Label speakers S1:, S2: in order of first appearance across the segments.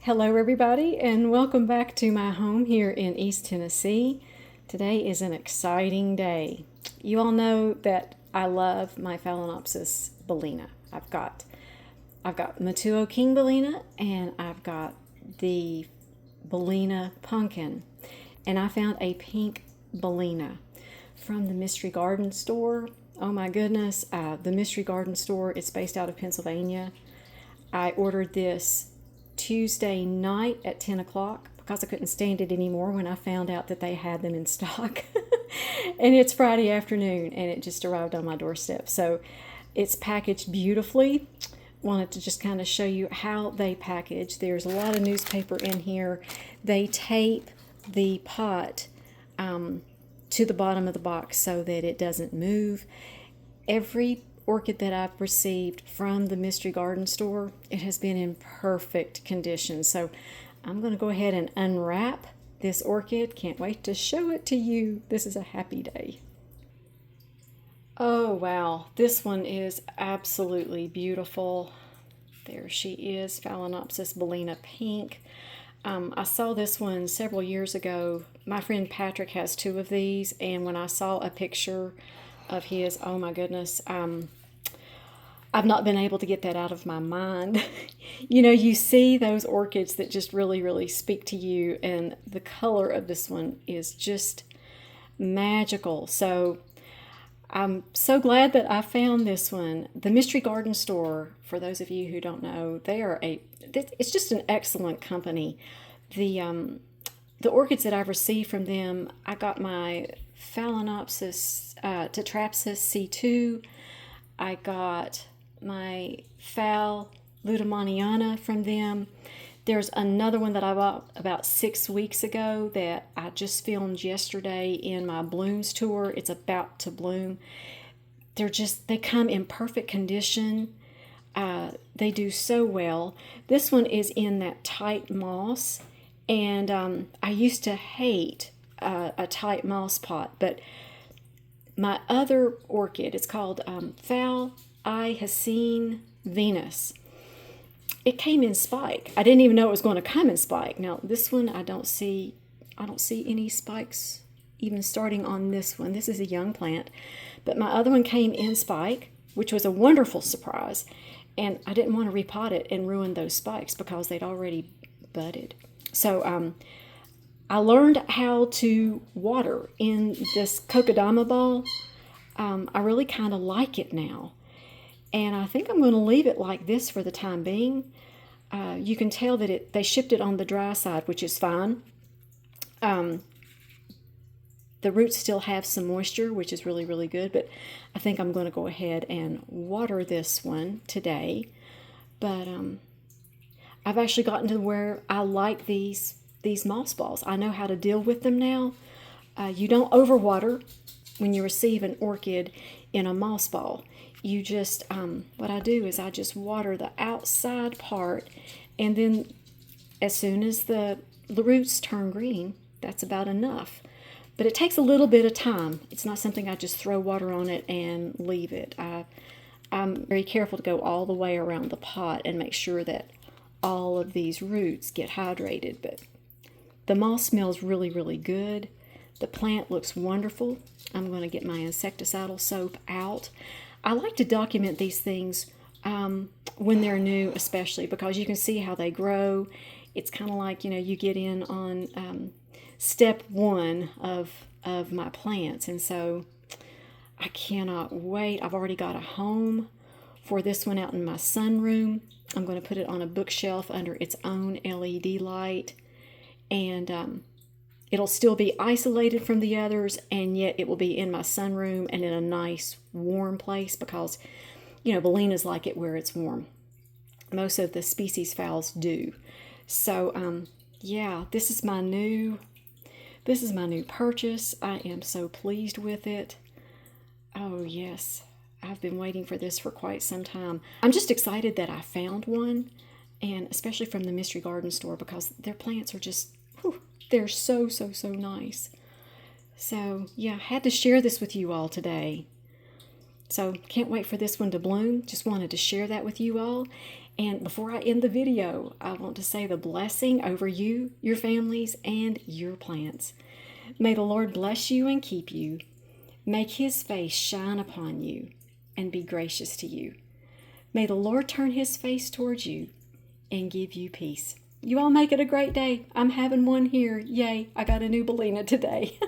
S1: Hello everybody and welcome back to my home here in East Tennessee. Today is an exciting day. You all know that I love my Phalaenopsis bellina. I've got Matuo King bellina and I've got the bellina pumpkin. And I found a pink bellina from the Mystery Garden Store. Oh my goodness, the Mystery Garden Store, it's based out of Pennsylvania. I ordered this Tuesday night at 10 o'clock because I couldn't stand it anymore when I found out that they had them in stock. And it's Friday afternoon and it just arrived on my doorstep. So it's packaged beautifully. Wanted to just kind of show you how they package. There's a lot of newspaper in here. They tape the pot to the bottom of the box so that it doesn't move. Every orchid that I've received from the Mystery Garden Store, it has been in perfect condition. So I'm going to go ahead and unwrap this orchid. Can't wait to show it to you. This is a happy day. Oh wow, this one is absolutely beautiful. There she is, Phalaenopsis bellina pink. I saw this one several years ago. My friend Patrick has two of these, and when I saw a picture of his, oh my goodness, I've not been able to get that out of my mind. You know, you see those orchids that just really speak to you, and the color of this one is just magical. So I'm so glad that I found this one. The Mystery Garden Store, for those of you who don't know, it's just an excellent company. The orchids that I've received from them, I got my Phalaenopsis tetrapsis C2. I got my Phal lutemaniana from them. There's another one that I bought about 6 weeks ago that I just filmed yesterday in my blooms tour. It's about to bloom. They come in perfect condition. They do so well. This one is in that tight moss, and I used to hate a tight moss pot, but my other orchid, it's called Phal Venus. It came in spike. I didn't even know it was going to come in spike. Now this one, I don't see any spikes even starting on this one. This is a young plant, but my other one came in spike, which was a wonderful surprise. And I didn't want to repot it and ruin those spikes because they'd already budded. So I learned how to water in this kokedama ball. I really kind of like it now. And I think I'm going to leave it like this for the time being. You can tell that they shipped it on the dry side, which is fine. The roots still have some moisture, which is really good. But I think I'm going to go ahead and water this one today. But I've actually gotten to where I like these moss balls. I know how to deal with them now. You don't overwater when you receive an orchid in a moss ball. You just, what I do is I just water the outside part, and then as soon as the roots turn green, that's about enough. But it takes a little bit of time. It's not something I just throw water on it and leave it. I'm very careful to go all the way around the pot and make sure that all of these roots get hydrated. But the moss smells really good. The plant looks wonderful. I'm going to get my insecticidal soap out. I like to document these things when they're new, especially because you can see how they grow. It's kind of like, you get in on step one of my plants. And so I cannot wait. I've already got a home for this one out in my sunroom. I'm going to put it on a bookshelf under its own LED light. And it'll still be isolated from the others, and yet it will be in my sunroom and in a nice warm place because, bellinas like it where it's warm. Most of the species phals do. So, yeah, this is my new purchase. I am so pleased with it. Oh yes, I've been waiting for this for quite some time. I'm just excited that I found one, and especially from the Mystery Garden Store because their plants are just, they're so nice. So yeah, had to share this with you all today. So can't wait for this one to bloom. Just wanted to share that with you all. And before I end the video, I want to say the blessing over you, your families, and your plants. May the Lord bless you and keep you, make his face shine upon you, and be gracious to you. May the Lord turn his face towards you and give you peace. You all make it a great day. I'm having one here. Yay, I got a new bellina today.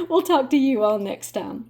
S1: We'll talk to you all next time.